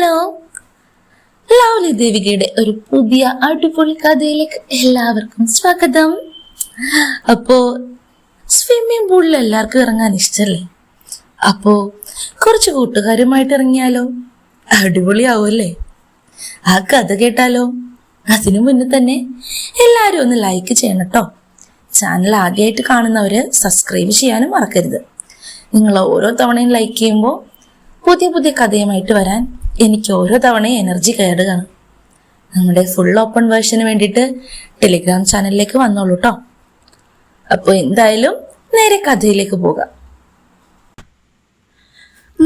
Hello, lovely ദേവികയുടെ ഒരു പുതിയ അടിപൊളി കഥയിലേക്ക് എല്ലാവർക്കും സ്വാഗതം. അപ്പോ സ്വിമ്മിംഗ് പൂളിൽ എല്ലാവർക്കും ഇറങ്ങാൻ ഇഷ്ടല്ലേ? അപ്പോ കുറച്ച് കൂട്ടുകാരുമായിട്ട് ഇറങ്ങിയാലോ? അടിപൊളിയാവുമല്ലേ? ആ കഥ കേട്ടാലോ? അതിനു മുന്നേ തന്നെ എല്ലാവരും ഒന്ന് ലൈക്ക് ചെയ്യണം കേട്ടോ. ചാനൽ ആദ്യമായിട്ട് കാണുന്നവര് സബ്സ്ക്രൈബ് ചെയ്യാനും മറക്കരുത്. നിങ്ങൾ ഓരോ തവണയും ലൈക്ക് ചെയ്യുമ്പോൾ പുതിയ പുതിയ കഥയുമായിട്ട് വരാൻ എനിക്ക് ഓരോ തവണയും എനർജി കയറുകയാണ്. നമ്മുടെ ഫുൾ ഓപ്പൺ വേർഷന് വേണ്ടിയിട്ട് ടെലിഗ്രാം ചാനലിലേക്ക് വന്നോളൂ കേട്ടോ. അപ്പോൾ എന്തായാലും നേരെ കഥയിലേക്ക് പോകാം.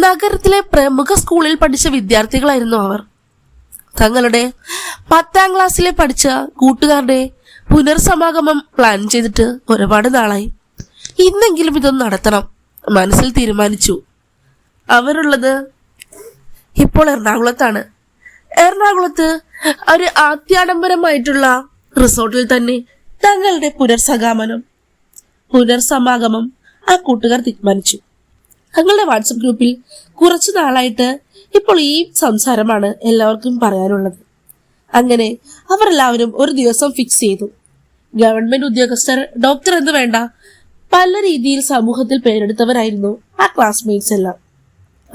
നഗരത്തിലെ പ്രമുഖ സ്കൂളിൽ പഠിച്ച വിദ്യാർത്ഥികളായിരുന്നു അവർ. തങ്ങളുടെ 10ാം ക്ലാസ്സിലെ പഠിച്ച കൂട്ടുകാരുടെ പുനർസമാഗമം പ്ലാൻ ചെയ്തിട്ട് ഒരുപാട് നാളായി. ഇന്നെങ്കിലും ഇതൊന്ന് നടത്തണം മനസ്സിൽ തീരുമാനിച്ചു. അവരുള്ളത് ഇപ്പോൾ എറണാകുളത്താണ്. എറണാകുളത്ത് ഒരു ആത്യാഡംബരമായിട്ടുള്ള റിസോർട്ടിൽ തന്നെ തങ്ങളുടെ പുനർസമാഗമം ആ കൂട്ടുകാർ തീരുമാനിച്ചു. തങ്ങളുടെ വാട്സപ്പ് ഗ്രൂപ്പിൽ കുറച്ചു നാളായിട്ട് ഇപ്പോൾ ഈ സംസാരമാണ് എല്ലാവർക്കും പറയാനുള്ളത്. അങ്ങനെ അവരെല്ലാവരും ഒരു ദിവസം ഫിക്സ് ചെയ്തു. ഗവൺമെന്റ് ഉദ്യോഗസ്ഥർ, ഡോക്ടർ എന്ന് വേണ്ട പല രീതിയിൽ സമൂഹത്തിൽ പേരെടുത്തവരായിരുന്നു ആ ക്ലാസ്മേറ്റ്സ് എല്ലാം.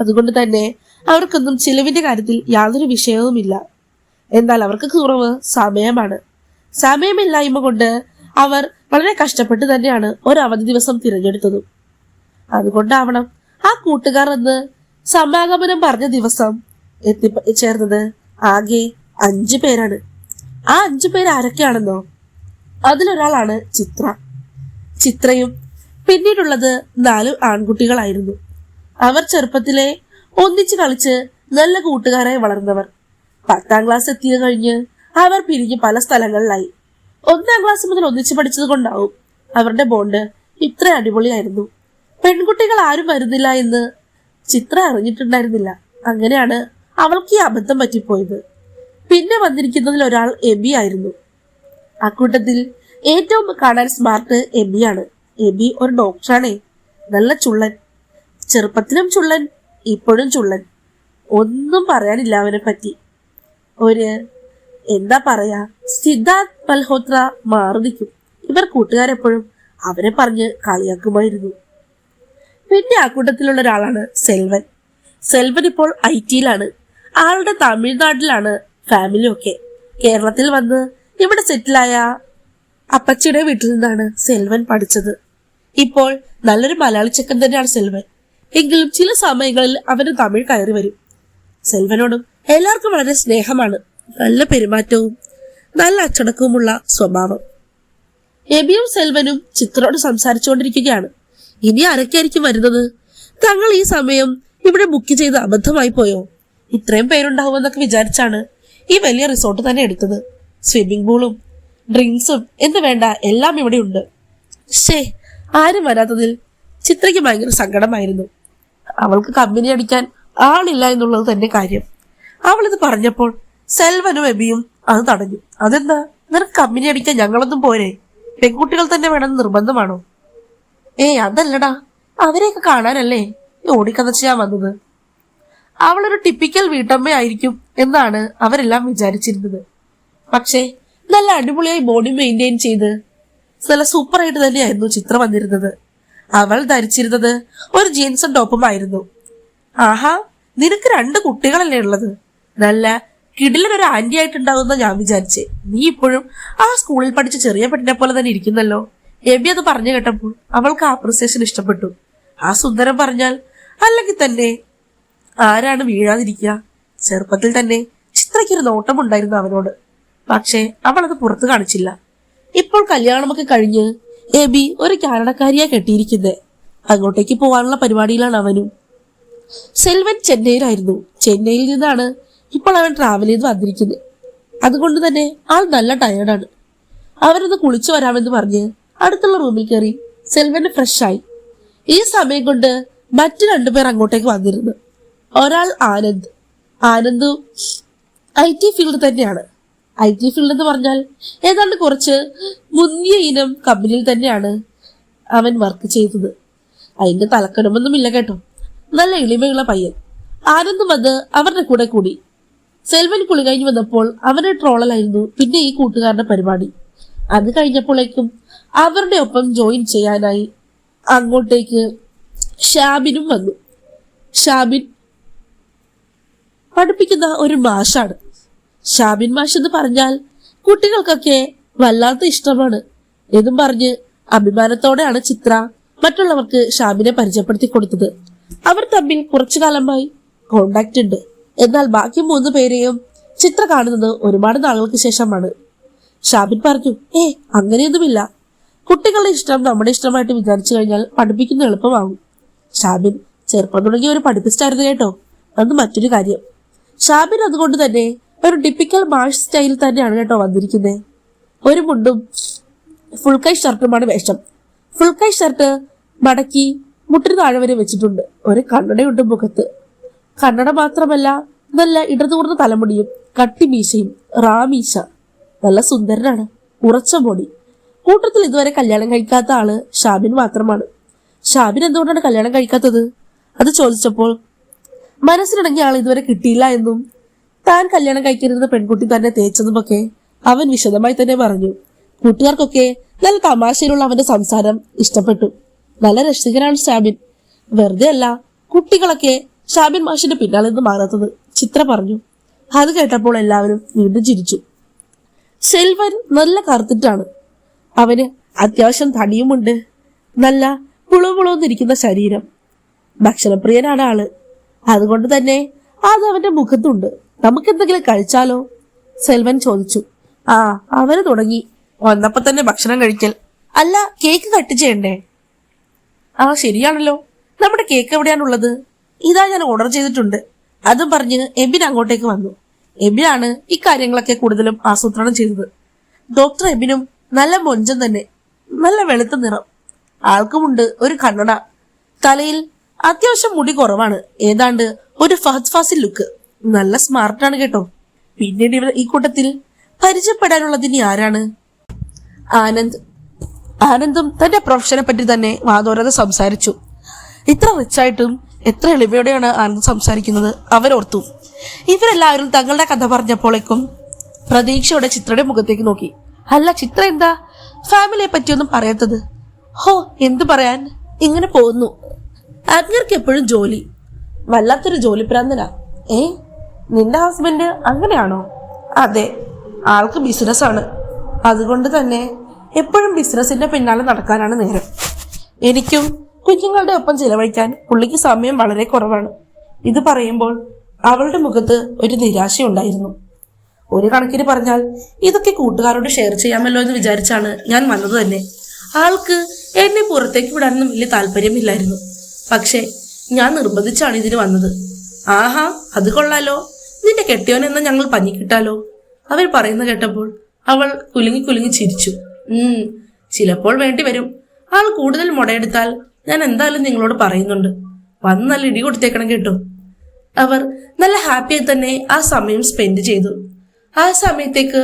അതുകൊണ്ട് തന്നെ അവർക്കൊന്നും ചിലവിന്റെ കാര്യത്തിൽ യാതൊരു വിഷയവുമില്ല. എന്നാൽ അവർക്ക് കുറവ് സമയമാണ്. സമയമില്ലായ്മ കൊണ്ട് അവർ വളരെ കഷ്ടപ്പെട്ട് തന്നെയാണ് ഒരു അവധി ദിവസം തിരഞ്ഞെടുത്തതും. അതുകൊണ്ടാവണം ആ കൂട്ടുകാർ എന്ന് സമാഗമനം പറഞ്ഞ ദിവസം എത്തിച്ചേർന്നത് ആകെ 5 പേരാണ്. ആ 5 പേര് ആരൊക്കെയാണെന്നോ? അതിലൊരാളാണ് ചിത്രയും പിന്നീടുള്ളത് 4 ആൺകുട്ടികളായിരുന്നു. അവർ ചെറുപ്പത്തിലെ ഒന്നിച്ച് കളിച്ച് നല്ല കൂട്ടുകാരായി വളർന്നവർ. 10ാം ക്ലാസ് എത്തിയത് കഴിഞ്ഞ് അവർ പിരിഞ്ഞ് പല സ്ഥലങ്ങളിലായി. 1ാം ക്ലാസ് മുതൽ ഒന്നിച്ച് പഠിച്ചത് കൊണ്ടാവും അവരുടെ ബോണ്ട് ഇത്ര അടിപൊളിയായിരുന്നു. പെൺകുട്ടികൾ ആരും വരുന്നില്ല എന്ന് ചിത്ര അറിഞ്ഞിട്ടുണ്ടായിരുന്നില്ല. അങ്ങനെയാണ് അവൾക്ക് ഈ അബദ്ധം പറ്റിപ്പോയത്. പിന്നെ വന്നിരിക്കുന്നതിൽ ഒരാൾ എബി ആയിരുന്നു. അക്കൂട്ടത്തിൽ ഏറ്റവും കാണാൻ സ്മാർട്ട് എബിയാണ്. എബി ഒരു ഡോക്ടറാണേ. നല്ല ചുള്ളൻ. ചെറുപ്പത്തിലും ചുള്ളൻ, ഇപ്പോഴും ചുള്ളൻ. ഒന്നും പറയാനില്ല അവനെ പറ്റി. എന്താ പറയാ, സിദ്ധാർത്ഥ് മൽഹോത്ര മാറി നിൽക്കും. ഇവർ കൂട്ടുകാരെപ്പോഴും അവനെ പറഞ്ഞ് കളിയാക്കുമായിരുന്നു. പിന്നെ ആ കൂട്ടത്തിലുള്ള ഒരാളാണ് സെൽവൻ ഇപ്പോൾ IT-യിലാണ്. ആളുടെ തമിഴ്നാട്ടിലാണ് ഫാമിലി ഒക്കെ. കേരളത്തിൽ വന്ന് ഇവിടെ സെറ്റിലായ അപ്പച്ചിയുടെ വീട്ടിൽ നിന്നാണ് സെൽവൻ പഠിച്ചത്. ഇപ്പോൾ നല്ലൊരു മലയാളി ചെക്കൻ തന്നെയാണ് സെൽവൻ. എങ്കിലും ചില സമയങ്ങളിൽ അവന് തമിഴ് കയറി വരും. സെൽവനോടും എല്ലാവർക്കും വളരെ സ്നേഹമാണ്. നല്ല പെരുമാറ്റവും നല്ല അച്ചടക്കവുമുള്ള സ്വഭാവം. എബിയും സെൽവനും ചിത്രയോട് സംസാരിച്ചുകൊണ്ടിരിക്കുകയാണ്. ഇനി ആരൊക്കെയായിരിക്കും വരുന്നത്? തങ്ങൾ ഈ സമയം ഇവിടെ ബുക്ക് ചെയ്ത് അബദ്ധമായി പോയോ? ഇത്രയും പേരുണ്ടാവുമെന്നൊക്കെ വിചാരിച്ചാണ് ഈ വലിയ റിസോർട്ട് തന്നെ എടുത്തത്. സ്വിമ്മിംഗ് പൂളും ഡ്രിങ്ക്സും എന്ന് വേണ്ട എല്ലാം ഇവിടെ ഉണ്ട്. ആരും വരാത്തതിൽ ചിത്രയ്ക്ക് ഭയങ്കര സങ്കടമായിരുന്നു. അവൾക്ക് കമ്പനി അടിക്കാൻ ആളില്ല എന്നുള്ളത് തന്നെ കാര്യം. അവളിത് പറഞ്ഞപ്പോൾ സെൽവനും എബിയും അത് തടഞ്ഞു. അതെന്താ, നിനക്ക് കമ്പനി അടിക്കാൻ ഞങ്ങളൊന്നും പോരെ? പെൺകുട്ടികൾ തന്നെ വേണമെന്ന് നിർബന്ധമാണോ? അതല്ലടാ, അവരെയൊക്കെ കാണാനല്ലേ ഓടിക്കഥ ചെയ്യാൻ വന്നത്. അവളൊരു ടിപ്പിക്കൽ വീട്ടമ്മയായിരിക്കും എന്നാണ് അവരെല്ലാം വിചാരിച്ചിരുന്നത്. പക്ഷേ നല്ല അടിപൊളിയായി ബോഡി മെയിൻറ്റെയിൻ ചെയ്ത് നല്ല സൂപ്പറായിട്ട് തന്നെയായിരുന്നു ചിത്ര വന്നിരുന്നത്. അവൾ ധരിച്ചിരുന്നത് ഒരു ജീൻസും ടോപ്പുമായിരുന്നു. ആഹാ, നിനക്ക് 2 കുട്ടികളല്ലേ ഉള്ളത്? നല്ല കിടിലൊരു ആന്റി ആയിട്ടുണ്ടാവുന്ന ഞാൻ വിചാരിച്ചേ. നീ ഇപ്പോഴും ആ സ്കൂളിൽ പഠിച്ച ചെറിയ പെണ്ണിനെ പോലെ തന്നെ ഇരിക്കുന്നല്ലോ. എബി അത് പറഞ്ഞു കേട്ടപ്പോൾ അവൾക്ക് അപ്രിസിയേഷൻ ഇഷ്ടപ്പെട്ടു. ആ സുന്ദരം പറഞ്ഞാൽ അല്ലെങ്കിൽ തന്നെ ആരാണ് വീഴാതിരിക്കുക? ചെറുപ്പത്തിൽ തന്നെ ചിത്രയ്ക്കൊരു നോട്ടമുണ്ടായിരുന്നു അവനോട്. പക്ഷേ അവളത് പുറത്തു കാണിച്ചില്ല. ഇപ്പോൾ കല്യാണമൊക്കെ കഴിഞ്ഞ് എബി ഒരു കാനഡക്കാരിയാ കെട്ടിയിരിക്കുന്നത്. അങ്ങോട്ടേക്ക് പോകാനുള്ള പരിപാടിയിലാണ് അവനും. സെൽവൻ ചെന്നൈയിലായിരുന്നു. ചെന്നൈയിൽ നിന്നാണ് ഇപ്പോൾ അവൻ ട്രാവൽ ചെയ്ത് വന്നിരിക്കുന്നത്. അതുകൊണ്ട് തന്നെ ആൾ നല്ല ടയേർഡാണ്. അവരൊന്ന് കുളിച്ചു വരാമെന്ന് പറഞ്ഞ് അടുത്തുള്ള റൂമിൽ കയറി സെൽവന് ഫ്രഷായി. ഈ സമയം കൊണ്ട് മറ്റു 2 പേർ അങ്ങോട്ടേക്ക് വന്നിരുന്നു. ഒരാൾ ആനന്ദ് IT ഫീൽഡ് തന്നെയാണ്. IT ഫീൽഡ് എന്ന് പറഞ്ഞാൽ ഏതാണ്ട് കുറച്ച് മുന്തിയ ഇനം കമ്പനിയിൽ തന്നെയാണ് അവൻ വർക്ക് ചെയ്തത്. അതിന്റെ തലക്കനമൊന്നുമില്ല കേട്ടോ. നല്ല എളിമയുള്ള പയ്യൻ. ആനന്ദ് വന്ന് അവരുടെ കൂടെ കൂടി. സെൽവൻ കുളി കഴിഞ്ഞ് വന്നപ്പോൾ അവന്റെ ട്രോളലായിരുന്നു പിന്നെ ഈ കൂട്ടുകാരുടെ പരിപാടി. അത് കഴിഞ്ഞപ്പോഴേക്കും അവരുടെ ഒപ്പം ജോയിൻ ചെയ്യാനായി അങ്ങോട്ടേക്ക് ഷാബിനും വന്നു. ഷാബിൻ പഠിപ്പിക്കുന്ന ഒരു മാഷാണ്. ഷാബിൻ മാഷ് എന്ന് പറഞ്ഞാൽ കുട്ടികൾക്കൊക്കെ വല്ലാത്ത ഇഷ്ടമാണ് എന്നും പറഞ്ഞ് അഭിമാനത്തോടെയാണ് ചിത്ര മറ്റുള്ളവർക്ക് ഷാബിനെ പരിചയപ്പെടുത്തി കൊടുത്തത്. അവർ തമ്മിൽ കുറച്ചു കാലമായി കോണ്ടാക്ട് ഉണ്ട്. എന്നാൽ ബാക്കി 3 പേരെയും ചിത്ര കാണുന്നത് ഒരുപാട് നാളുകൾക്ക് ശേഷമാണ്. ഷാബിൻ പറഞ്ഞു, അങ്ങനെയൊന്നുമില്ല. കുട്ടികളുടെ ഇഷ്ടം നമ്മുടെ ഇഷ്ടമായിട്ട് വിചാരിച്ചു കഴിഞ്ഞാൽ പഠിപ്പിക്കുന്ന എളുപ്പമാകും. ഷാബിൻ ചെറുപ്പം തുടങ്ങിയ ഒരു പഠിപ്പിസ്റ്റായിരുന്നു കേട്ടോ. അത് മറ്റൊരു കാര്യം. ഷാബിൻ അതുകൊണ്ട് തന്നെ ഒരു ടിപ്പിക്കൽ മാഷ് സ്റ്റൈൽ തന്നെയാണ് കേട്ടോ വന്നിരിക്കുന്നത്. ഒരു മുണ്ടും ഫുൾ കൈ ഷർട്ടുമാണ് വേഷം. ഫുൾ കൈ ഷർട്ട് മടക്കി മുട്ടിന് താഴെ വരെ വെച്ചിട്ടുണ്ട്. ഒരു കണ്ണടയുണ്ട് മുഖത്ത്. കണ്ണട മാത്രമല്ല, നല്ല ഇടതൂർന്ന തലമുടിയും കട്ടി മീശയും റാമീശ. നല്ല സുന്ദരനാണ്, ഉറച്ച ബോഡി. കൂട്ടത്തിൽ ഇതുവരെ കല്യാണം കഴിക്കാത്ത ആള് ഷാബിൻ മാത്രമാണ്. ഷാബിൻ എന്തുകൊണ്ടാണ് കല്യാണം കഴിക്കാത്തത് അത് ചോദിച്ചപ്പോൾ മനസ്സിലിണങ്ങിയ ആൾ ഇതുവരെ കിട്ടിയില്ല എന്നും താൻ കല്യാണം കഴിക്കരുതെന്ന് പെൺകുട്ടി തന്നെ തേച്ചതുമൊക്കെ അവൻ വിശദമായി തന്നെ പറഞ്ഞു. കൂട്ടുകാർക്കൊക്കെ നല്ല തമാശയിലുള്ള അവന്റെ സംസാരം ഇഷ്ടപ്പെട്ടു. നല്ല രസികനാണ് ഷാബിൻ. വെറുതെ അല്ല കുട്ടികളൊക്കെ ഷാബിൻ മാഷിന്റെ പിന്നാലെ നിന്ന് മാറാത്തത്, ചിത്ര പറഞ്ഞു. അത് കേട്ടപ്പോൾ എല്ലാവരും വീണ്ടും ചിരിച്ചു. സെൽവൻ നല്ല കറുത്തിട്ടാണ്. അവന് അത്യാവശ്യം തടിയുമുണ്ട്. നല്ല പുളപുളന്നിരിക്കുന്ന ശരീരം. ഭക്ഷണപ്രിയനാണ് ആള്. അതുകൊണ്ട് തന്നെ അത് അവന്റെ മുഖത്തുണ്ട്. നമുക്കെന്തെങ്കിലും കഴിച്ചാലോ? സെൽവൻ ചോദിച്ചു. അവന് തുടങ്ങി. വന്നപ്പോ തന്നെ ഭക്ഷണം കഴിക്കൽ. അല്ല, കേക്ക് കട്ട് ചെയ്യണ്ടേ? ശരിയാണല്ലോ. നമ്മുടെ കേക്ക് എവിടെയാണുള്ളത്? ഇതാ ഞാൻ ഓർഡർ ചെയ്തിട്ടുണ്ട്. അതും പറഞ്ഞ് എബിൻ അങ്ങോട്ടേക്ക് വന്നു. എബിനാണ് ഇക്കാര്യങ്ങളൊക്കെ കൂടുതലും ആസൂത്രണം ചെയ്തത്. ഡോക്ടർ എബിനും നല്ല മൊഞ്ചം തന്നെ. നല്ല വെളുത്ത നിറം. ആൾക്കുമുണ്ട് ഒരു കണ്ണട. തലയിൽ അത്യാവശ്യം മുടി കുറവാണ്. ഏതാണ്ട് ഒരു ഫഹദ് ഫാസിൽ ലുക്ക്. നല്ല സ്മാർട്ടാണ് കേട്ടോ. പിന്നീട് ഇവർ ഈ കൂട്ടത്തിൽ പരിചയപ്പെടാനുള്ളതിന് ആരാണ്? ആനന്ദും തന്റെ പ്രൊഫഷനെ പറ്റി തന്നെ വാതോരാതെ സംസാരിച്ചു. ഇത്ര റിച്ചായിട്ടും എത്ര എളിമയോടെയാണ് ആനന്ദ് സംസാരിക്കുന്നത് അവരോർത്തു. ഇവരെല്ലാവരും തങ്ങളുടെ കഥ പറഞ്ഞപ്പോഴേക്കും പ്രതീക്ഷയോടെ ചിത്രയുടെ മുഖത്തേക്ക് നോക്കി. അല്ല ചിത്ര, എന്താ ഫാമിലിയെ പറ്റിയൊന്നും പറയാത്തത്? എന്തു പറയാൻ, ഇങ്ങനെ പോകുന്നു. ആജ്ഞർക്ക് എപ്പോഴും ജോലി. വല്ലാത്തൊരു ജോലി പ്രാന്തനാ. നിന്റെ ഹസ്ബൻഡ് അങ്ങനെയാണോ? അതെ, ആൾക്ക് ബിസിനസ്സാണ്. അതുകൊണ്ട് തന്നെ എപ്പോഴും ബിസിനസിന്റെ പിന്നാലെ നടക്കാനാണ് നേരം. എനിക്കും കുഞ്ഞുങ്ങളുടെ ഒപ്പം ചിലവഴിക്കാൻ പുള്ളിക്ക് സമയം വളരെ കുറവാണ്. ഇത് പറയുമ്പോൾ അവളുടെ മുഖത്ത് ഒരു നിരാശയുണ്ടായിരുന്നു. ഒരു കണക്കിന് പറഞ്ഞാൽ ഇതൊക്കെ കൂട്ടുകാരോട് ഷെയർ ചെയ്യാമല്ലോ എന്ന് വിചാരിച്ചാണ് ഞാൻ വന്നത് തന്നെ. ആൾക്ക് എന്നെ പുറത്തേക്ക് വിടാനൊന്നും വലിയ താല്പര്യമില്ലായിരുന്നു. പക്ഷെ ഞാൻ നിർബന്ധിച്ചാണ് ഇതിന് വന്നത്. അത് കൊള്ളാലോ. നിന്റെ കെട്ടിയോനെന്ന ഞങ്ങൾ പഞ്ഞിക്കിട്ടാലോ? അവർ പറയുന്ന കേട്ടപ്പോൾ അവൾ കുലുങ്ങി കുലുങ്ങി ചിരിച്ചു. ചിലപ്പോൾ വേണ്ടി വരും. ആൾ കൂടുതൽ മുടയെടുത്താൽ ഞാൻ എന്തായാലും നിങ്ങളോട് പറയുന്നുണ്ട്. വന്ന് നല്ല ഇടി കൊടുത്തേക്കണം കേട്ടോ. അവർ നല്ല ഹാപ്പിയായി തന്നെ ആ സമയം സ്പെൻഡ് ചെയ്തു. ആ സമയത്തേക്ക്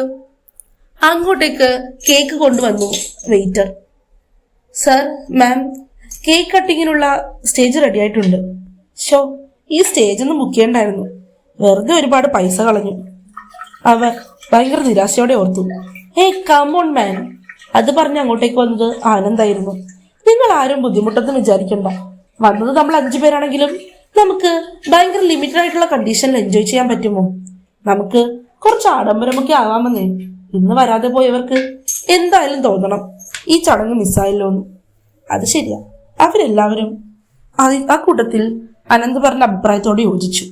അങ്ങോട്ടേക്ക് കേക്ക് കൊണ്ടുവന്നു വെയിറ്റർ. സർ, മാം, കേക്ക് കട്ടിങ്ങിനുള്ള സ്റ്റേജ് റെഡി ആയിട്ടുണ്ട്. ഈ സ്റ്റേജ് ഒന്ന് ബുക്ക് ചെയ്യണ്ടായിരുന്നു. വെറുതെ ഒരുപാട് പൈസ കളഞ്ഞു. അവർ ഭയങ്കര നിരാശയോടെ ഓർത്തു. കമോൺ മാൻ. അത് പറഞ്ഞ് അങ്ങോട്ടേക്ക് വന്നത് ആനന്ദായിരുന്നു. നിങ്ങൾ ആരും ബുദ്ധിമുട്ടൊന്നും വിചാരിക്കണ്ട. വന്നത് നമ്മൾ 5 പേരാണെങ്കിലും നമുക്ക് ഭയങ്കര ലിമിറ്റഡ് ആയിട്ടുള്ള കണ്ടീഷനിൽ എൻജോയ് ചെയ്യാൻ പറ്റുമോ? നമുക്ക് കുറച്ച് ആഡംബരമൊക്കെ ആവാമെന്നേ. ഇന്ന് വരാതെ പോയവർക്ക് എന്തായാലും തോന്നണം ഈ ചടങ്ങ് മിസ്സായല്ലോ എന്ന്. അത് ശരിയാ. അവരെല്ലാവരും ആ കൂട്ടത്തിൽ അനന്ത് പറഞ്ഞ അഭിപ്രായത്തോട് യോജിച്ചു.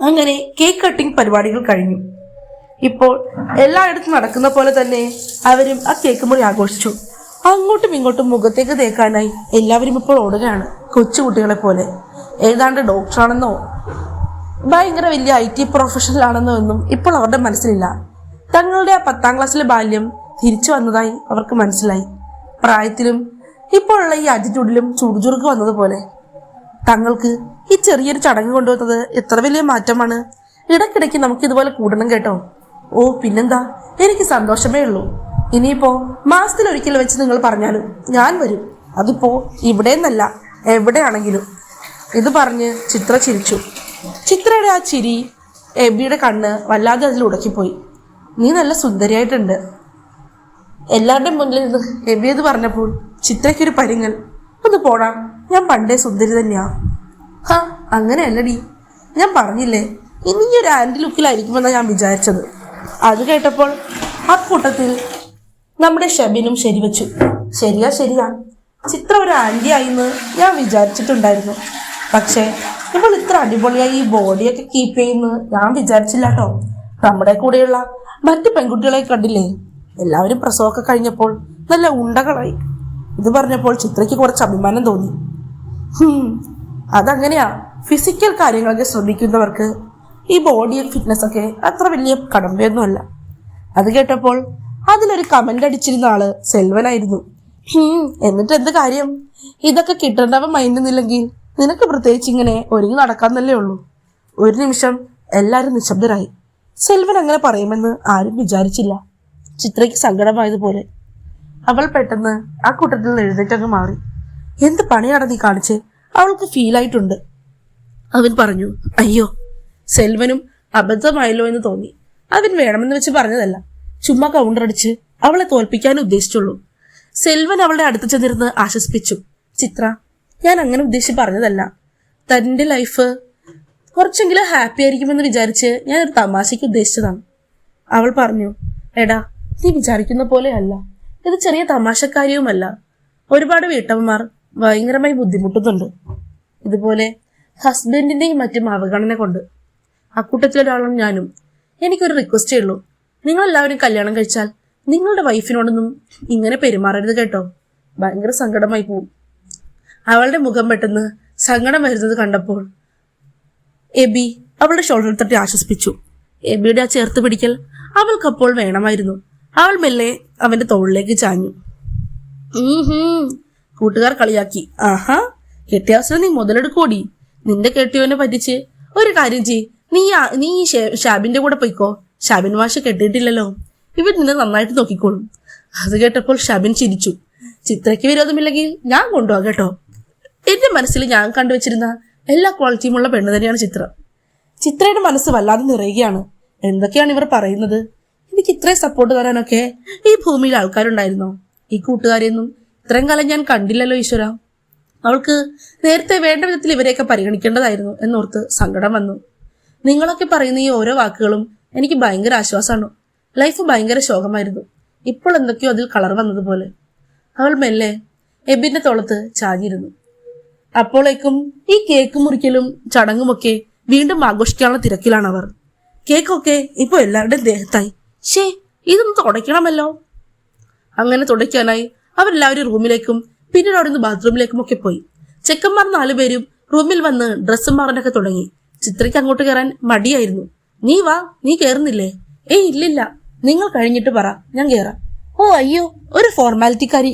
അങ്ങനെ കേക്ക് കട്ടിംഗ് പരിപാടികൾ കഴിഞ്ഞു. ഇപ്പോൾ എല്ലായിടത്തും നടക്കുന്ന പോലെ തന്നെ അവരും ആ കേക്ക് മുറി ആഘോഷിച്ചു. അങ്ങോട്ടും ഇങ്ങോട്ടും മുഖത്തേക്ക് തേക്കാനായി എല്ലാവരും ഇപ്പോൾ ഓടുകയാണ്, കൊച്ചുകുട്ടികളെ പോലെ. ഏതാണ്ട് ഡോക്ടറാണെന്നോ ഭയങ്കര വലിയ IT പ്രൊഫഷണൽ ആണെന്നോ ഒന്നും ഇപ്പോൾ അവരുടെ മനസ്സിലില്ല. തങ്ങളുടെ ആ 10ാം ക്ലാസ്സിലെ ബാല്യം തിരിച്ചു വന്നതായി അവർക്ക് മനസ്സിലായി. പ്രായത്തിലും ഇപ്പോഴുള്ള ഈ ആറ്റിറ്റ്യൂഡിലും ചുറുചുറുക്ക് വന്നതുപോലെ. തങ്ങൾക്ക് ഈ ചെറിയൊരു ചടങ്ങ് കൊണ്ടുവന്നത് എത്ര വലിയ മാറ്റമാണ്. ഇടയ്ക്കിടയ്ക്ക് നമുക്ക് ഇതുപോലെ കൂടണം കേട്ടോ. പിന്നെന്താ, എനിക്ക് സന്തോഷമേ ഉള്ളൂ. ഇനിയിപ്പോ മാസത്തിലൊരിക്കൽ വെച്ച് നിങ്ങൾ പറഞ്ഞാലും ഞാൻ വരും. അതിപ്പോ ഇവിടെ നിന്നല്ല, എവിടെയാണെങ്കിലും. ഇത് പറഞ്ഞ് ചിത്ര ചിരിച്ചു. ചിത്രയുടെ ആ ചിരി എബിയുടെ കണ്ണ് വല്ലാതെ അതിൽ ഉടക്കിപ്പോയി. നീ നല്ല സുന്ദരിയായിട്ടുണ്ട്. എല്ലാവരുടെയും മുന്നിൽ നിന്ന് എബി എന്ന് പറഞ്ഞപ്പോൾ ചിത്രയ്ക്കൊരു പരിങ്ങൽ. ഒന്ന് പോടാ, ഞാൻ പണ്ടേ സുന്ദരി തന്നെയാ. ഹാ, അങ്ങനെയല്ലടി, ഞാൻ പറഞ്ഞില്ലേ ഇനി ഒരു ആൻറ്റി ലുക്കിലായിരിക്കുമെന്നാണ് ഞാൻ വിചാരിച്ചത്. അത് കേട്ടപ്പോൾ ആ കൂട്ടത്തിൽ നമ്മുടെ ഷബിനും ശരിവെച്ചു. ശരിയാ, ചിത്ര ഒരു ആൻറ്റി ആയിന്ന് ഞാൻ വിചാരിച്ചിട്ടുണ്ടായിരുന്നു. പക്ഷേ ഇപ്പോൾ ഇത്ര അടിപൊളിയായി ഈ ബോഡിയൊക്കെ കീപ്പ് ചെയ്യുമെന്ന് ഞാൻ വിചാരിച്ചില്ല കേട്ടോ. നമ്മുടെ കൂടെയുള്ള മറ്റു പെൺകുട്ടികളെ കണ്ടില്ലേ, എല്ലാവരും പ്രസവമൊക്കെ കഴിഞ്ഞപ്പോൾ നല്ല ഉണ്ടകളായി. ഇത് പറഞ്ഞപ്പോൾ ചിത്രയ്ക്ക് കുറച്ച് അഭിമാനം തോന്നി. അതങ്ങനെയാ, ഫിസിക്കൽ കാര്യങ്ങളൊക്കെ ശ്രദ്ധിക്കുന്നവർക്ക് ഈ ബോഡി ഫിറ്റ്നസ് ഒക്കെ അത്ര വലിയ കടമ്പയൊന്നുമല്ല. അത് കേട്ടപ്പോൾ അതിലൊരു കമന്റ് അടിച്ചിരുന്ന ആള് സെൽവനായിരുന്നു. എന്നിട്ട് എന്ത് കാര്യം, ഇതൊക്കെ കിട്ടേണ്ടവ മൈൻഡൊന്നുമില്ലെങ്കിൽ നിനക്ക് പ്രത്യേകിച്ച് ഇങ്ങനെ ഒരുങ്ങി നടക്കാന്നല്ലേ ഉള്ളൂ. ഒരു നിമിഷം എല്ലാവരും നിശബ്ദരായി. സെൽവൻ അങ്ങനെ പറയുമെന്ന് ആരും വിചാരിച്ചില്ല. ചിത്രയ്ക്ക് സങ്കടമായതുപോലെ അവൾ പെട്ടെന്ന് ആ കൂട്ടത്തിൽ നിന്ന് എഴുന്നേറ്റങ്ങ് മാറി. എന്ത് പണിയാണ് നീ കാണിച്ച്, അവൾക്ക് ഫീലായിട്ടുണ്ട്. അവൻ പറഞ്ഞു. അയ്യോ, സെൽവനും അബദ്ധമായല്ലോ എന്ന് തോന്നി. അവൻ വേണമെന്ന് വെച്ച് പറഞ്ഞതല്ല, ചുമ്മാ കൗണ്ടർ അടിച്ച് അവളെ തോൽപ്പിക്കാൻ ഉദ്ദേശിച്ചുള്ളൂ. സെൽവൻ അവളുടെ അടുത്ത് ചെന്നിരുന്ന് ആശ്വസിപ്പിച്ചു. ചിത്ര, ഞാൻ അങ്ങനെ ഉദ്ദേശിച്ച് പറഞ്ഞതല്ല. തന്റെ ലൈഫ് കുറച്ചെങ്കിലും ഹാപ്പി ആയിരിക്കുമെന്ന് വിചാരിച്ച് ഞാൻ ഒരു തമാശയ്ക്ക് ഉദ്ദേശിച്ചതാണ്. അവൾ പറഞ്ഞു. എടാ, നീ വിചാരിക്കുന്ന പോലെയല്ല, ഇത് ചെറിയ തമാശക്കാരിയുമല്ല. ഒരുപാട് വീട്ടമ്മമാർ ഭയങ്കരമായി ബുദ്ധിമുട്ടുന്നുണ്ട് ഇതുപോലെ ഹസ്ബൻഡിന്റെയും മറ്റും അവഗണന കൊണ്ട്. അക്കൂട്ടത്തിലൊരാളും ഞാനും. എനിക്കൊരു റിക്വസ്റ്റേ ഉള്ളൂ, നിങ്ങളെല്ലാവരും കല്യാണം കഴിച്ചാൽ നിങ്ങളുടെ വൈഫിനോടൊന്നും ഇങ്ങനെ പെരുമാറരുത് കേട്ടോ. ഭയങ്കര സങ്കടമായി പോവും. അവളുടെ മുഖം പെട്ടെന്ന് സങ്കടം വരുന്നത് കണ്ടപ്പോൾ എബി അവളുടെ ഷോൾഡറിൽ തട്ടി ആശ്വസിപ്പിച്ചു. എബിയുടെ ആ ചേർത്ത് പിടിക്കൽ അവൾക്കപ്പോൾ വേണമായിരുന്നു. അവൾ മെല്ലെ അവന്റെ തോളിലേക്ക് ചാഞ്ഞു. കൂട്ടുകാർ കളിയാക്കി. ആഹാ, കെട്ടിയ അവസരം നീ മുതലെടുക്കോടി. നിന്റെ കെട്ടിയവനെ പറ്റിച്ച് ഒരു കാര്യം ചെയ്, നീ ഈ ഷാബിന്റെ കൂടെ പോയിക്കോ. ഷാബിൻ മാഷ് കെട്ടിയിട്ടില്ലല്ലോ, ഇവർ നിന്നെ നന്നായിട്ട് നോക്കിക്കോളും. അത് കേട്ടപ്പോൾ ഷാബിൻ ചിരിച്ചു. ചിത്രയ്ക്ക് വിരോധമില്ലെങ്കിൽ ഞാൻ കൊണ്ടുപോകാം കേട്ടോ. എന്റെ മനസ്സിൽ ഞാൻ കണ്ടുവച്ചിരുന്ന എല്ലാ ക്വാളിറ്റിയുമുള്ള പെണ്ണ് തന്നെയാണ് ചിത്ര. ചിത്രയുടെ മനസ്സ് വല്ലാതെ നിറയുകയാണ്. എന്തൊക്കെയാണ് ഇവർ പറയുന്നത്? എനിക്ക് ഇത്രയും സപ്പോർട്ട് തരാനൊക്കെ ഈ ഭൂമിയിൽ ആൾക്കാരുണ്ടായിരുന്നോ? ഈ കൂട്ടുകാരെയൊന്നും ഇത്രയും കാലം ഞാൻ കണ്ടില്ലല്ലോ ഈശ്വര. അവൾക്ക് നേരത്തെ വേണ്ട വിധത്തിൽ ഇവരെയൊക്കെ പരിഗണിക്കേണ്ടതായിരുന്നു എന്നോർത്ത് സങ്കടം വന്നു. നിങ്ങളൊക്കെ പറയുന്ന ഈ ഓരോ വാക്കുകളും എനിക്ക് ഭയങ്കര ആശ്വാസമാണ്. ലൈഫ് ഭയങ്കര ശോകമായിരുന്നു, ഇപ്പോൾ എന്തൊക്കെയോ അതിൽ കളർ വന്നതുപോലെ. അവൾ മെല്ലെ എബിന്റെ തോളത്ത് ചാഞ്ഞിരുന്നു. അപ്പോഴേക്കും ഈ കേക്ക് മുറിക്കലും ചടങ്ങുമൊക്കെ വീണ്ടും ആഘോഷിക്കാനുള്ള തിരക്കിലാണ് അവർ. കേക്കൊക്കെ ഇപ്പൊ എല്ലാവരുടെയും ദേഹത്തായി. ഷേ, ഇതൊന്ന് തുടയ്ക്കണമല്ലോ. അങ്ങനെ തുടയ്ക്കാനായി അവരെല്ലാവരും റൂമിലേക്കും പിന്നീട് അവിടെ നിന്ന് ബാത്റൂമിലേക്കും ഒക്കെ പോയി. ചെക്കന്മാർ 4 പേരും റൂമിൽ വന്ന് ഡ്രസ്സും മാറാനൊക്കെ തുടങ്ങി. ചിത്രയ്ക്ക് അങ്ങോട്ട് കയറാൻ മടിയായിരുന്നു. നീ വാ, നീ കയറുന്നില്ലേ? ഏയ് ഇല്ലില്ല, നിങ്ങൾ കഴിഞ്ഞിട്ട് പറ, ഞാൻ കയറാം. ഓ അയ്യോ, ഒരു ഫോർമാലിറ്റിക്കാരി.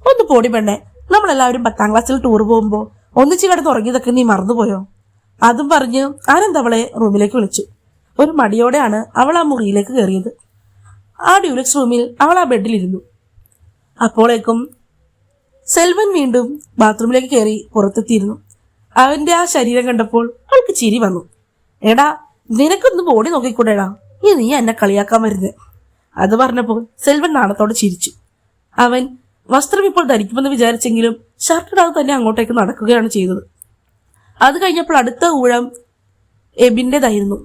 ഒന്ന് പോടി പെണ്ണെ, നമ്മളെല്ലാവരും 10ാം ക്ലാസ്സിൽ ടൂർ പോകുമ്പോ ഒന്നിച്ച് കിടന്ന് ഉറങ്ങിയതൊക്കെ നീ മറന്നുപോയോ? അതും പറഞ്ഞ് ആനന്ദ് അവളെ റൂമിലേക്ക് വിളിച്ചു. ഒരു മടിയോടെയാണ് അവൾ ആ മുറിയിലേക്ക് കയറിയത്. ആ ഡ്യൂലക്സ് റൂമിൽ അവൾ ആ ബെഡിലിരുന്നു. അപ്പോഴേക്കും സെൽവൻ വീണ്ടും ബാത്റൂമിലേക്ക് കയറി പുറത്തെത്തിയിരുന്നു. അവന്റെ ആ ശരീരം കണ്ടപ്പോൾ അവൾക്ക് ചിരി വന്നു. എടാ, നിനക്കൊന്ന് ബോഡി നോക്കിക്കൂടെടാ, നീ എന്നെ കളിയാക്കാൻ വരുന്നത്. അത് പറഞ്ഞപ്പോൾ സെൽവൻ നാണത്തോടെ ചിരിച്ചു. അവൻ വസ്ത്രം ഇപ്പോൾ ധരിക്കുമെന്ന് വിചാരിച്ചെങ്കിലും ഷർട്ടിടാതെ തന്നെ അങ്ങോട്ടേക്ക് നടക്കുകയാണ് ചെയ്തത്. അത് കഴിഞ്ഞപ്പോൾ അടുത്ത ഊഴം എബിൻ്റെതായിരുന്നു.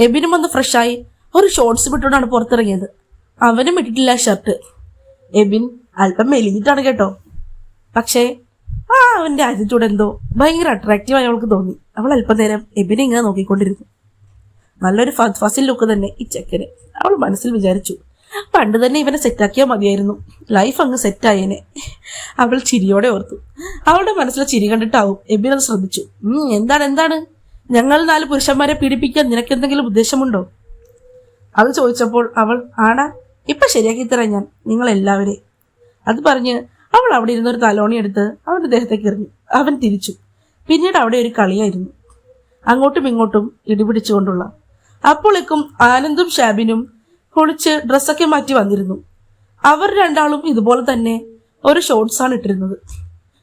എബിനും ഒന്ന് ഫ്രഷായി ഒരു ഷോർട്സ് വിട്ടുകൊണ്ടാണ് പുറത്തിറങ്ങിയത്. അവനും ഇട്ടിട്ടില്ല ഷർട്ട്. എബിൻ അല്പം മെലിഞ്ഞിട്ടാണ് കേട്ടോ, പക്ഷേ അവന്റെ ആറ്റിറ്റ്യൂഡ് എന്തോ ഭയങ്കര അട്രാക്റ്റീവായി അവൾക്ക് തോന്നി. അവൾ അല്പം നേരം എബിനെ ഇങ്ങനെ നോക്കിക്കൊണ്ടിരുന്നു. നല്ലൊരു ഫസിൽ ലുക്ക് തന്നെ ഈ ചെക്കന്, അവൾ മനസ്സിൽ വിചാരിച്ചു. പണ്ട് തന്നെ ഇവനെ സെറ്റാക്കിയാൽ മതിയായിരുന്നു, ലൈഫ് അങ്ങ് സെറ്റായേനെ. അവൾ ചിരിയോടെ ഓർത്തു. അവളുടെ മനസ്സിലെ ചിരി കണ്ടിട്ടാവും എബിൻ അത് ശ്രദ്ധിച്ചു. എന്താണ് ഞങ്ങൾ 4 പുരുഷന്മാരെ പീഡിപ്പിക്കാൻ നിനക്കെന്തെങ്കിലും ഉദ്ദേശമുണ്ടോ? അത് ചോദിച്ചപ്പോൾ അവൾ ആടാ, ഇപ്പൊ ശരിയാക്കി തരാം ഞാൻ നിങ്ങളെല്ലാവരെയും. അത് പറഞ്ഞ് അവൾ അവിടെ ഇരുന്നൊരു തലോണി എടുത്ത് അവന്റെ ദേഹത്തേക്ക് എറിഞ്ഞു. അവൻ തിരിച്ചു. പിന്നീട് അവിടെ ഒരു കളിയായിരുന്നു, അങ്ങോട്ടും ഇങ്ങോട്ടും ഇടിപിടിച്ചുകൊണ്ടുള്ള. അപ്പോഴേക്കും ആനന്ദും ഷാബിനും കുളിച്ച് ഡ്രസ്സൊക്കെ മാറ്റി വന്നിരുന്നു. അവർ രണ്ടാളും ഇതുപോലെ തന്നെ ഒരു ഷോർട്സാണ് ഇട്ടിരുന്നത്.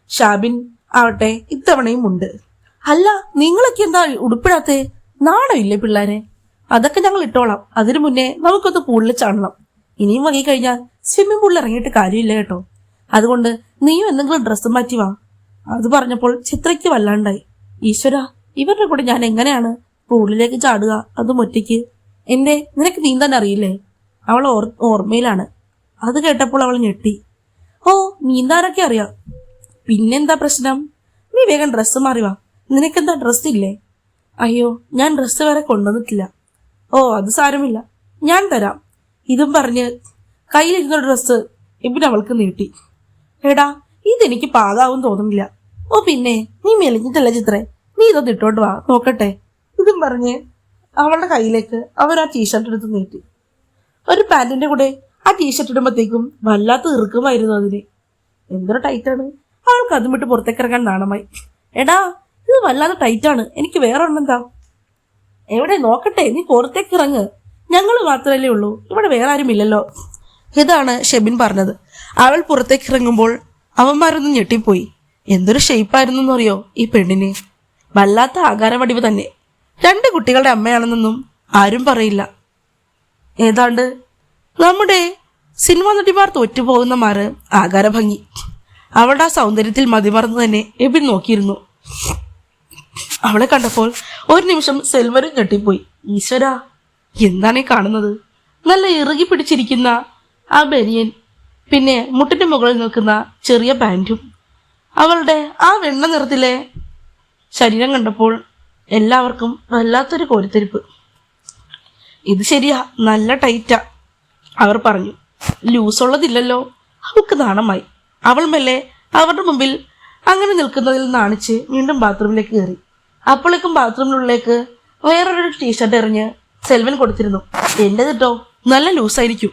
ഷാബിൻ ആവട്ടെ ഇത്തവണയും ഉണ്ട്. അല്ല, നിങ്ങളൊക്കെ എന്താ ഉടുപ്പിടാത്തെ? നാണമില്ലേ പിള്ളേരെ? അതൊക്കെ ഞങ്ങൾ ഇട്ടോളാം. അതിനു മുന്നേ നമുക്കൊന്ന് പൂളിൽ ചാടണം. ഇനിയും വൈകി കഴിഞ്ഞാൽ സ്വിമ്മിംഗ് പൂളിൽ ഇറങ്ങിയിട്ട് കാര്യമില്ല കേട്ടോ. അതുകൊണ്ട് നീയും എന്തെങ്കിലും ഡ്രസ്സ് മാറ്റി വാ. അത് പറഞ്ഞപ്പോൾ ചിത്രയ്ക്ക് വല്ലാണ്ടായി. ഈശ്വര, ഇവരുടെ കൂടെ ഞാൻ എങ്ങനെയാണ് പൂളിലേക്ക് ചാടുക, അതും ഒറ്റയ്ക്ക്? നിനക്ക് നീന്താൻ അറിയില്ലേ? അവൾ ഓർമ്മയിലാണ്. അത് കേട്ടപ്പോൾ അവൾ ഞെട്ടി. ഓ, നീന്താനൊക്കെ അറിയാം. പിന്നെന്താ പ്രശ്നം? നീ വേഗം ഡ്രസ്സ് മാറി വാ. നിനക്കെന്താ ഡ്രസ്സ് ഇല്ലേ? അയ്യോ, ഞാൻ ഡ്രസ്സ് വേറെ കൊണ്ടുവന്നിട്ടില്ല. ഓ, അത് സാരമില്ല, ഞാൻ തരാം. ഇതും പറഞ്ഞ് കയ്യിലിരുന്ന ഡ്രസ്സ് എബിൻ അവൾക്ക് നീട്ടി. എടാ, ഇതെനിക്ക് പാകാവും തോന്നുന്നില്ല. ഓ പിന്നെ, നീ മെലിഞ്ഞിട്ടല്ല ചിത്രേ, നീ ഇതൊന്ന് ഇട്ടോണ്ട് വാ നോക്കട്ടെ. ഇതും പറഞ്ഞ് അവളുടെ കയ്യിലേക്ക് അവൻ ആ ടീഷർട്ട് എടുത്ത് നീട്ടി. ഒരു പാന്റിന്റെ കൂടെ ആ ടീഷർട്ട് ഇടുമ്പോഴത്തേക്കും വല്ലാത്ത ഇറുക്കുമായിരുന്നു അതിന്. എന്തൊരു ടൈറ്റാണ്. അവൾക്ക് അതും വിട്ട് പുറത്തേക്ക് ഇറങ്ങാൻ നാണമായി. എടാ, ഇത് വല്ലാതെ ടൈറ്റാണ്, എനിക്ക് വേറെ ഒന്നെന്താ? എവിടെ നോക്കട്ടെ, നീ പുറത്തേക്ക് ഇറങ്ങ്. ഞങ്ങൾ മാത്രമല്ലേ ഉള്ളൂ, ഇവിടെ വേറെ ആരും ഇല്ലല്ലോ. ഇതാണ് ഷെബിൻ പറഞ്ഞത്. അവൾ പുറത്തേക്ക് ഇറങ്ങുമ്പോൾ അവന്മാരൊന്നും ഞെട്ടിപ്പോയി. എന്തൊരു ഷേപ്പായിരുന്നു എന്നറിയോ ഈ പെണ്ണിന്. വല്ലാത്ത ആകാരവടിവ് തന്നെ. 2 കുട്ടികളുടെ അമ്മയാണെന്നൊന്നും ആരും പറയില്ല. ഏതാണ്ട് നമ്മുടെ സിനിമാ നടിമാർ തോറ്റുപോകുന്നമാര് ആകാരഭംഗി. അവളുടെ ആ സൗന്ദര്യത്തിൽ മതിമറന്ന് തന്നെ എബിൻ നോക്കിയിരുന്നു. അവളെ കണ്ടപ്പോൾ ഒരു നിമിഷം സെൽവരും ഞെട്ടിപ്പോയി. ഈശ്വര, എന്താണ് ഈ കാണുന്നത്? നല്ല ഇറുകി പിടിച്ചിരിക്കുന്ന ആ ബനിയൻ, പിന്നെ മുട്ടിന്റെ മുകളിൽ നിൽക്കുന്ന ചെറിയ പാൻറ്റും, അവളുടെ ആ വെണ്ണ നിറത്തിലെ ശരീരം കണ്ടപ്പോൾ എല്ലാവർക്കും വല്ലാത്തൊരു കോരിത്തെരിപ്പ്. ഇത് ശരിയാ, നല്ല ടൈറ്റാ, അവർ പറഞ്ഞു. ലൂസുള്ളതില്ലല്ലോ. അവൾക്ക് നാണമായി. അവൾ മെല്ലെ അവരുടെ മുമ്പിൽ അങ്ങനെ നിൽക്കുന്നതിൽ നാണിച്ച് വീണ്ടും ബാത്റൂമിലേക്ക് കയറി. അപ്പോഴേക്കും ബാത്റൂമിനുള്ളിലേക്ക് വേറൊരു ടീഷർട്ട് എറിഞ്ഞ് സെൽവൻ കൊടുത്തിരുന്നു. എന്റേതിട്ടോ, നല്ല ലൂസായിരിക്കും.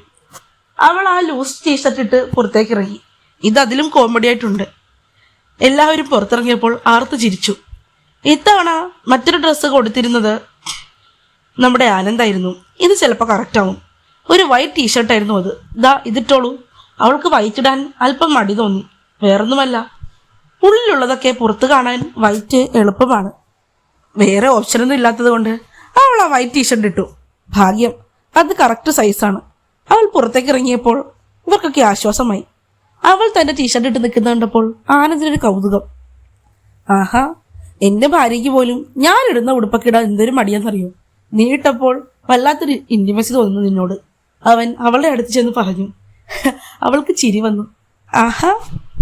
അവൾ ആ ലൂസ് ടീഷർട്ട് ഇട്ട് പുറത്തേക്ക് ഇറങ്ങി. ഇത് അതിലും കോമഡി ആയിട്ടുണ്ട്. എല്ലാവരും പുറത്തിറങ്ങിയപ്പോൾ ആർത്ത് ചിരിച്ചു. ഇത്തവണ മറ്റൊരു ഡ്രസ്സ് കൊടുത്തിരുന്നത് നമ്മുടെ ആനന്ദായിരുന്നു. ഇത് ചിലപ്പോൾ കറക്റ്റ് ആവും. ഒരു വൈറ്റ് ടീഷർട്ടായിരുന്നു അത്. ദാ ഇതിട്ടോളൂ. അവൾക്ക് വൈറ്റ് ഇടാൻ അല്പം മടി തോന്നി. വേറൊന്നുമല്ല, ഉള്ളിലുള്ളതൊക്കെ പുറത്ത് കാണാൻ വൈറ്റ് എളുപ്പമാണ്. വേറെ ഓപ്ഷനൊന്നും ഇല്ലാത്തത് കൊണ്ട് അവൾ ആ വൈറ്റ് ടീഷർട്ട് ഇട്ടു. ഭാഗ്യം, അത് കറക്റ്റ് സൈസാണ്. അവൾ പുറത്തേക്ക് ഇറങ്ങിയപ്പോൾ ഇവർക്കൊക്കെ ആശ്വാസമായി. അവൾ തന്റെ ടീഷർട്ട് ഇട്ട് നിൽക്കുന്ന കണ്ടപ്പോൾ ആനന്ദിനൊരു കൗതുകം. ആഹാ, എന്റെ ഭാര്യയ്ക്ക് പോലും ഞാൻ ഇടുന്ന ഉടുപ്പൊക്കെ ഇടാൻ എന്തൊരു മടിയാന്നറിയോ? നീ ഇട്ടപ്പോൾ വല്ലാത്തൊരു ഇന്റിമസി തോന്നുന്നു നിന്നോട്, അവൻ അവളുടെ അടുത്ത് ചെന്ന് പറഞ്ഞു. അവൾക്ക് ചിരി വന്നു. ആഹാ,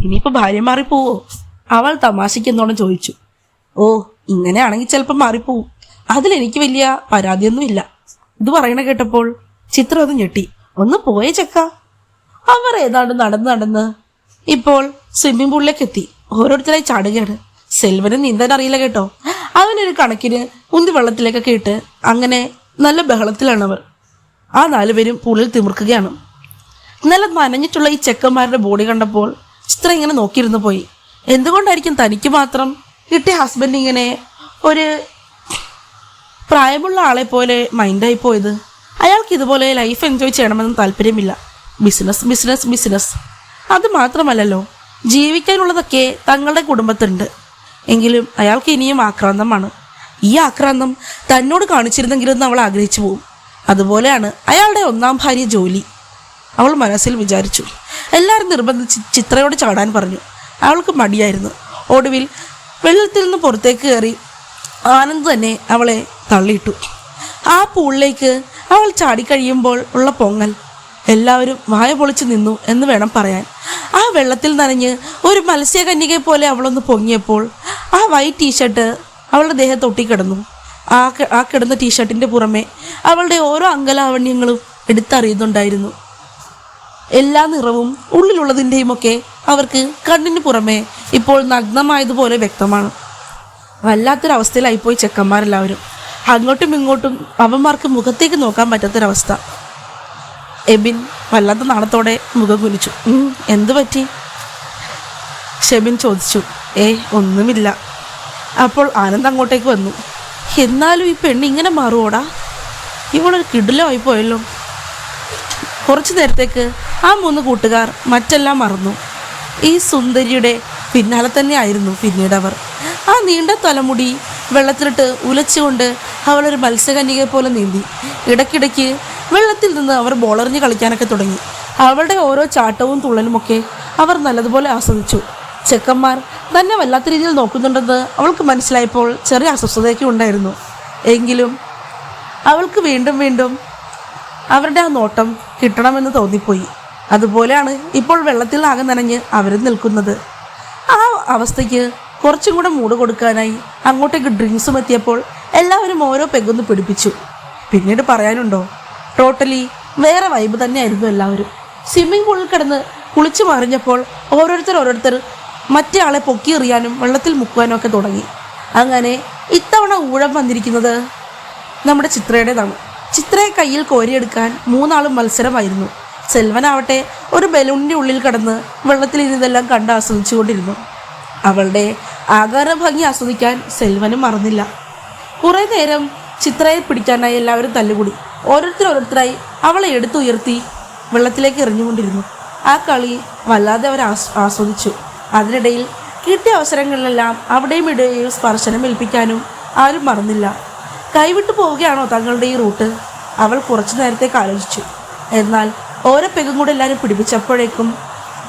ഇനിയിപ്പോ ഭാര്യ മാറിപ്പോവോ? അവൾ തമാശയ്ക്കെന്നോണം ചോദിച്ചു. ഓ, ഇങ്ങനെയാണെങ്കിൽ ചിലപ്പോൾ മാറിപ്പോവും. അതിലെനിക്ക് വലിയ പരാതിയൊന്നുമില്ല. ഇത് പറയണ കേട്ടപ്പോൾ ചിത്രം അത് ഞെട്ടി. ഒന്ന് പോയേ ചെക്ക. അവർ ഏതാണ്ട് നടന്ന് ഇപ്പോൾ സ്വിമ്മിംഗ് പൂളിലേക്ക് എത്തി. ഓരോരുത്തരായി ചാടുകയാണ്. സെൽവനും നീന്താൻ അറിയില്ല കേട്ടോ. അവനൊരു കണക്കിന് ഉന്തി വെള്ളത്തിലേക്കൊക്കെ ഇട്ട് അങ്ങനെ നല്ല ബഹളത്തിലാണ് അവർ. ആ 4 പേരും പൂളിൽ തിമിർക്കുകയാണ്. നല്ല നനഞ്ഞിട്ടുള്ള ഈ ചെക്കന്മാരുടെ ബോഡി കണ്ടപ്പോൾ ചിത്ര ഇങ്ങനെ നോക്കിയിരുന്നു പോയി. എന്തുകൊണ്ടായിരിക്കും തനിക്ക് മാത്രം കിട്ടിയ ഹസ്ബൻഡ് ഇങ്ങനെ ഒരു പ്രായമുള്ള ആളെ പോലെ മൈൻഡായി പോയത്? അയാൾക്ക് ഇതുപോലെ ലൈഫ് എൻജോയ് ചെയ്യണമെന്ന് താല്പര്യമില്ല. Business business business. അത് മാത്രമല്ലല്ലോ, ജീവിക്കാനുള്ളതൊക്കെ തങ്ങളുടെ കുടുംബത്തുണ്ട്. എങ്കിലും അയാൾക്ക് ഇനിയും ആക്രാന്തമാണ്. ഈ ആക്രാന്തം തന്നോട് കാണിച്ചിരുന്നെങ്കിലെന്ന് അവൾ ആഗ്രഹിച്ചു പോവും. അതുപോലെയാണ് അയാളുടെ 1ാം ഭാര്യ ജോലി. അവൾ മനസ്സിൽ വിചാരിച്ചു. എല്ലാവരും നിർബന്ധിച്ച് ചിത്രയോട് ചാടാൻ പറഞ്ഞു. അവൾക്ക് മടിയായിരുന്നു. ഒടുവിൽ വെള്ളത്തിൽ നിന്ന് പുറത്തേക്ക് കയറി ആനന്ദ് തന്നെ അവളെ തള്ളിയിട്ടു. ആ പൂളിലേക്ക് അവൾ ചാടിക്കഴിയുമ്പോൾ ഉള്ള പൊങ്ങൽ, എല്ലാവരും വായ പൊളിച്ചു നിന്നു എന്ന് വേണം പറയാൻ. ആ വെള്ളത്തിൽ നനഞ്ഞ് ഒരു മത്സ്യകന്യകയെ പോലെ അവളൊന്ന് പൊങ്ങിയപ്പോൾ ആ വൈറ്റ് ടീഷർട്ട് അവളുടെ ദേഹത്ത് ഒട്ടിക്കിടന്നു. ആ കിടന്ന ടീഷർട്ടിന്റെ പുറമെ അവളുടെ ഓരോ അംഗലാവണ്യങ്ങളും എടുത്തറിയുന്നുണ്ടായിരുന്നു. എല്ലാ നിറവും ഉള്ളിലുള്ളതിൻ്റെയും ഒക്കെ അവർക്ക് കണ്ണിന് പുറമെ ഇപ്പോൾ നഗ്നമായതുപോലെ വ്യക്തമാണ്. വല്ലാത്തൊരവസ്ഥയിലായിപ്പോയി ചെക്കന്മാരെല്ലാവരും. അങ്ങോട്ടും ഇങ്ങോട്ടും അവന്മാർക്ക് മുഖത്തേക്ക് നോക്കാൻ പറ്റാത്തൊരവസ്ഥ. എബിൻ വല്ലാത്ത നാണത്തോടെ മുഖം കുനിച്ചു. എന്തു പറ്റി? ഷെബിൻ ചോദിച്ചു. ഒന്നുമില്ല. അപ്പോൾ ആനന്ദ് അങ്ങോട്ടേക്ക് വന്നു. എന്നാലും ഈ പെണ്ണ് ഇങ്ങനെ മാറുവോടാ? ഇവളൊരു കിടിലമായി പോയല്ലോ. കുറച്ചു നേരത്തേക്ക് ആ 3 കൂട്ടുകാർ മറ്റെല്ലാം മറന്നു. ഈ സുന്ദരിയുടെ പിന്നാലെ തന്നെ ആയിരുന്നു പിന്നീട് അവർ. ആ നീണ്ട തലമുടി വെള്ളത്തിലിട്ട് ഉലച്ചുകൊണ്ട് അവളൊരു മത്സ്യകന്യകയെ പോലെ നീന്തി. ഇടയ്ക്കിടയ്ക്ക് വെള്ളത്തിൽ നിന്ന് അവർ ബോളെറിഞ്ഞ് കളിക്കാനൊക്കെ തുടങ്ങി. അവളുടെ ഓരോ ചാട്ടവും തുള്ളലുമൊക്കെ അവർ നല്ലതുപോലെ ആസ്വദിച്ചു. ചെക്കന്മാർ തന്നെ വല്ലാത്ത രീതിയിൽ നോക്കുന്നുണ്ടെന്ന് അവൾക്ക് മനസ്സിലായപ്പോൾ ചെറിയ അസ്വസ്ഥതയൊക്കെ ഉണ്ടായിരുന്നു. എങ്കിലും അവൾക്ക് വീണ്ടും വീണ്ടും അവരുടെ ആ നോട്ടം കിട്ടണമെന്ന് തോന്നിപ്പോയി. അതുപോലെയാണ് ഇപ്പോൾ വെള്ളത്തിൽ ആകെ നനഞ്ഞ് അവരും നിൽക്കുന്നത്. ആ അവസ്ഥയ്ക്ക് കുറച്ചും കൂടെ മൂട് കൊടുക്കാനായി അങ്ങോട്ടേക്ക് ഡ്രിങ്ക്സും എത്തിയപ്പോൾ എല്ലാവരും ഓരോ പെഗൊന്ന് പിടിപ്പിച്ചു. പിന്നീട് പറയാനുണ്ടോ, ടോട്ടലി വേറെ വൈബ് തന്നെയായിരുന്നു എല്ലാവരും. സ്വിമ്മിംഗ് പൂളിൽ കിടന്ന് കുളിച്ചു മറിഞ്ഞപ്പോൾ ഓരോരുത്തർ മറ്റേ ആളെ പൊക്കി എറിയാനും വെള്ളത്തിൽ മുക്കുവാനും ഒക്കെ തുടങ്ങി. അങ്ങനെ ഇത്തവണ ഊഴം വന്നിരിക്കുന്നത് നമ്മുടെ ചിത്രയുടേതാണ്. ചിത്രയെ കയ്യിൽ കോരിയെടുക്കാൻ മൂന്നാളും മത്സരമായിരുന്നു. സെൽവനാവട്ടെ ഒരു ബലൂണിൻ്റെ ഉള്ളിൽ കിടന്ന് വെള്ളത്തിൽ ഇതെല്ലാം കണ്ട് ആസ്വദിച്ചുകൊണ്ടിരുന്നു. അവളുടെ ആകാര ഭംഗി ആസ്വദിക്കാൻ സെൽവനും മറന്നില്ല. കുറേ നേരം ചിത്രയെ പിടിക്കാനായി എല്ലാവരും തല്ലുകൂടി. ഓരോരുത്തരായി അവളെ എടുത്തുയർത്തി വെള്ളത്തിലേക്ക് എറിഞ്ഞുകൊണ്ടിരുന്നു. ആ കളി വല്ലാതെ അവർ ആസ്വദിച്ചു. അതിനിടയിൽ കിട്ടിയ അവസരങ്ങളിലെല്ലാം അവിടെയും ഇടയും സ്പർശനം ഏൽപ്പിക്കാനും ആരും മറന്നില്ല. കൈവിട്ടു പോവുകയാണോ തങ്ങളുടെ ഈ റൂട്ട്? അവൾ കുറച്ചു നേരത്തേക്ക് ആലോചിച്ചു. എന്നാൽ ഓരോ പെഗും കൂടെ എല്ലാവരും പിടിപ്പിച്ചപ്പോഴേക്കും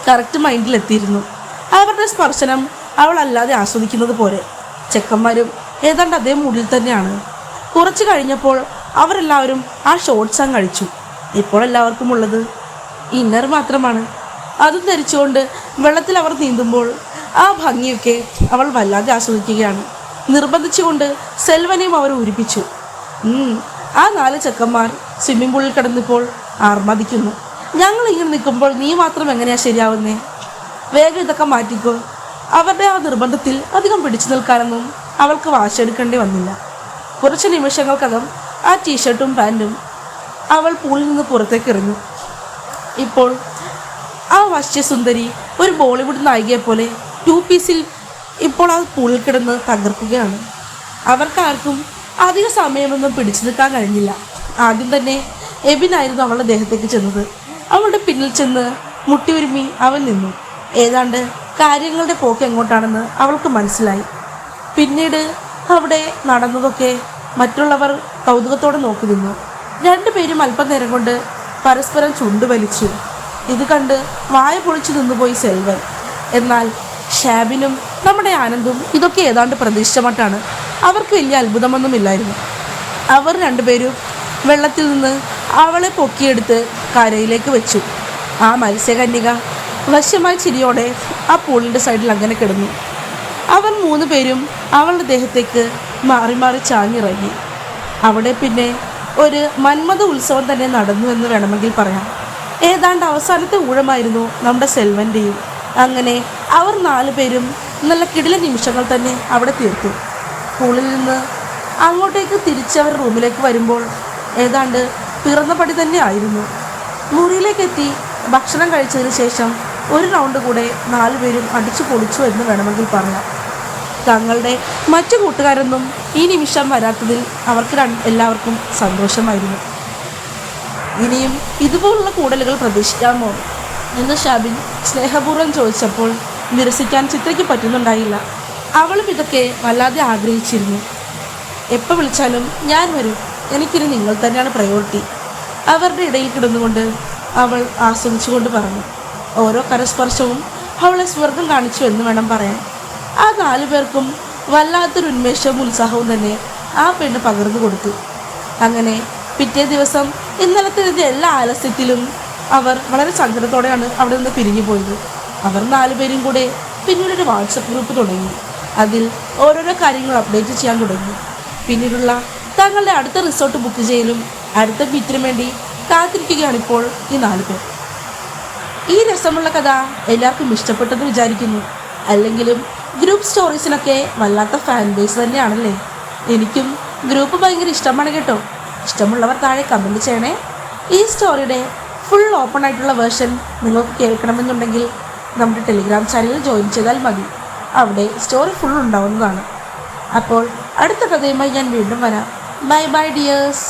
കറക്റ്റ് മൈൻഡിലെത്തിയിരുന്നു. അവരുടെ സ്പർശനം അവൾ അല്ലാതെ ആസ്വദിക്കുന്നത് പോലെ. ചെക്കന്മാരും ഏതാണ്ട് അതേ മൂഡിൽ തന്നെയാണ്. കുറച്ച് കഴിഞ്ഞപ്പോൾ അവരെല്ലാവരും ആ ഷോർട്സ് അങ്ങ് കഴിച്ചു. ഇപ്പോൾ എല്ലാവർക്കും ഉള്ളത് ഇന്നർ മാത്രമാണ്. അതും ധരിച്ചുകൊണ്ട് വെള്ളത്തിൽ അവർ നീന്തുമ്പോൾ ആ ഭംഗിയൊക്കെ അവൾ വല്ലാതെ ആസ്വദിക്കുകയാണ്. നിർബന്ധിച്ചുകൊണ്ട് സെൽവനെയും അവർ ഊരിപ്പിച്ചു. ആ 4 ചെക്കന്മാർ സ്വിമ്മിംഗ് പൂളിൽ കിടന്നിപ്പോൾ ആർമാദിക്കുന്നു. ഞങ്ങൾ ഇങ്ങനെ നിൽക്കുമ്പോൾ നീ മാത്രം എങ്ങനെയാ ശരിയാവുന്നേ? വേഗം ഇതൊക്കെ മാറ്റിക്കോ. അവരുടെ ആ നിർബന്ധത്തിൽ അധികം പിടിച്ചു നിൽക്കാനൊന്നും അവൾക്ക് വാശിയെടുക്കേണ്ടി വന്നില്ല. കുറച്ച് നിമിഷങ്ങൾക്കകം ആ ടീഷർട്ടും പാൻറ്റും അവൾ പൂളിൽ നിന്ന് പുറത്തേക്ക് എറിഞ്ഞു. ഇപ്പോൾ ആ വശ്യസുന്ദരി ഒരു ബോളിവുഡ് നായികയെ പോലെ 2 പീസിൽ ഇപ്പോൾ ആ പൂളിൽ കിടന്ന് തകർക്കുകയാണ്. അവർക്കാർക്കും അധിക സമയമൊന്നും പിടിച്ചു നിൽക്കാൻ കഴിഞ്ഞില്ല. ആദ്യം തന്നെ എബിനായിരുന്നു അവളുടെ ദേഹത്തേക്ക് ചെന്നത്. അവളുടെ പിന്നിൽ ചെന്ന് മുട്ടിയുരുമ്മി അവൻ നിന്നു. ഏതാണ്ട് കാര്യങ്ങളുടെ പോക്ക് എങ്ങോട്ടാണെന്ന് അവൾക്ക് മനസ്സിലായി. പിന്നീട് അവിടെ നടന്നതൊക്കെ മറ്റുള്ളവർ കൗതുകത്തോടെ നോക്കി നിന്നു. 2 പേരും അല്പനേരം കൊണ്ട് പരസ്പരം ചുണ്ടുവലിച്ചു. ഇത് കണ്ട് വായ പൊളിച്ചു നിന്നുപോയി സെൽവൻ. എന്നാൽ ഷാബിനും നമ്മുടെ ആനന്ദും ഇതൊക്കെ ഏതാണ്ട് പ്രതീക്ഷിച്ച മട്ടാണ്. അവർക്ക് വലിയ അത്ഭുതമൊന്നുമില്ലായിരുന്നു. അവർ 2 പേരും വെള്ളത്തിൽ നിന്ന് അവളെ പൊക്കിയെടുത്ത് കരയിലേക്ക് വെച്ചു. ആ മത്സ്യകന്യക വശ്യമായ ചിരിയോടെ ആ പൂളിൻ്റെ സൈഡിൽ അങ്ങനെ കിടന്നു. അവർ 3 പേരും അവളുടെ ദേഹത്തേക്ക് മാറി മാറി ചാഞ്ഞിറങ്ങി. അവിടെ പിന്നെ ഒരു മന്മഥ ഉത്സവം തന്നെ നടന്നു എന്ന് വേണമെങ്കിൽ പറയാം. ഏതാണ്ട് അവസാനത്തെ ഊഴമായിരുന്നു നമ്മുടെ സെൽവൻ്റെയും. അങ്ങനെ അവർ 4 പേരും നല്ല കിടില നിമിഷങ്ങൾ തന്നെ അവിടെ തീർത്തു. പൂളിൽ നിന്ന് അങ്ങോട്ടേക്ക് തിരിച്ചവർ റൂമിലേക്ക് വരുമ്പോൾ ഏതാണ്ട് പിറന്ന പടി തന്നെ ആയിരുന്നു. മുറിയിലേക്കെത്തി ഭക്ഷണം കഴിച്ചതിന് ശേഷം ഒരു റൗണ്ട് കൂടെ 4 പേരും അടിച്ചു പൊളിച്ചു എന്ന് വേണമെങ്കിൽ പറയാം. തങ്ങളുടെ മറ്റു കൂട്ടുകാരൊന്നും ഈ നിമിഷം വരാത്തതിൽ അവർക്ക് എല്ലാവർക്കും സന്തോഷമായിരുന്നു. ഇനിയും ഇതുപോലുള്ള കൂടലുകൾ പ്രതീക്ഷിക്കാമോ എന്ന് ഷാബിൻ സ്നേഹപൂർവ്വം ചോദിച്ചപ്പോൾ നിരസിക്കാൻ ചിത്രയ്ക്ക് പറ്റുന്നുണ്ടായില്ല. അവളും ഇതൊക്കെ വല്ലാതെ ആഗ്രഹിച്ചിരുന്നു. എപ്പോൾ വിളിച്ചാലും ഞാൻ വരും, എനിക്കിനി നിങ്ങൾ തന്നെയാണ് പ്രയോറിറ്റി. അവരുടെ ഇടയിൽ കിടന്നുകൊണ്ട് അവൾ ആസ്വദിച്ചുകൊണ്ട് പറഞ്ഞു. ഓരോ കരസ്പർശവും അവളെ സ്വർഗം കാണിച്ചു എന്ന് വേണം പറയാൻ. ആ 4 പേർക്കും വല്ലാത്തൊരു ഉന്മേഷവും ഉത്സാഹവും തന്നെ ആ പെണ്ണ് പകർന്നു കൊടുത്തു. അങ്ങനെ പിറ്റേ ദിവസം ഇന്നലത്തെ എല്ലാ ആലസ്യത്തിലും അവർ വളരെ സങ്കടത്തോടെയാണ് അവിടെ നിന്ന് പിരിഞ്ഞു പോയത്. അവർ 4 പേരും കൂടെ പിന്നീടൊരു വാട്സപ്പ് ഗ്രൂപ്പ് തുടങ്ങി. അതിൽ ഓരോരോ കാര്യങ്ങൾ അപ്ഡേറ്റ് ചെയ്യാൻ തുടങ്ങി. പിന്നീടുള്ള തങ്ങളുടെ അടുത്ത റിസോർട്ട് ബുക്ക് ചെയ്യലും അടുത്ത മീറ്റിനും വേണ്ടി കാത്തിരിക്കുകയാണിപ്പോൾ ഈ 4 പേർ. ഈ രസമുള്ള കഥ എല്ലാവർക്കും ഇഷ്ടപ്പെട്ടെന്ന് വിചാരിക്കുന്നു. അല്ലെങ്കിലും ഗ്രൂപ്പ് സ്റ്റോറീസിനൊക്കെ വല്ലാത്ത ഫാൻ ബേസ് തന്നെയാണല്ലേ. എനിക്കും ഗ്രൂപ്പ് ഭയങ്കര ഇഷ്ടമാണ് കേട്ടോ. ഇഷ്ടമുള്ളവർ താഴെ കമൻറ്റ് ചെയ്യണേ. ഈ സ്റ്റോറിയുടെ ഫുൾ ഓപ്പൺ ആയിട്ടുള്ള വേർഷൻ നിങ്ങൾക്ക് കേൾക്കണമെന്നുണ്ടെങ്കിൽ നമ്മുടെ ടെലിഗ്രാം ചാനലിൽ ജോയിൻ ചെയ്താൽ മതി. അവിടെ സ്റ്റോറി ഫുൾ ഉണ്ടാവുന്നതാണ്. അപ്പോൾ അടുത്ത കഥയുമായി ഞാൻ വീണ്ടും വരാം. Bye bye dears.